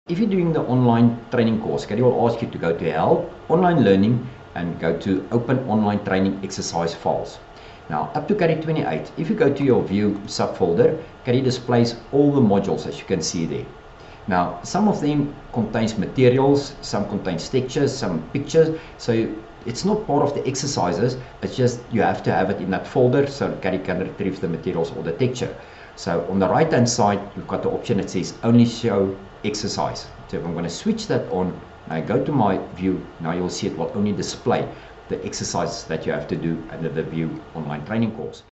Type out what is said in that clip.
If you're doing the online training course, Caddie will ask you to go to Help, Online Learning, and go to Open Online Training Exercise Files. Now, up to Caddie 28, if you go to your View subfolder, Caddie displays all the modules as you can see there. Now, some of them contains materials, some contains textures, some pictures, so it's not part of the exercises, it's just you have to have it in that folder so Caddie can retrieve the materials or the texture. So on the right hand side, you've got the option that says only show exercise. So if I'm going to switch that on, I go to my view, now you'll see it will only display the exercises that you have to do under the View online training course.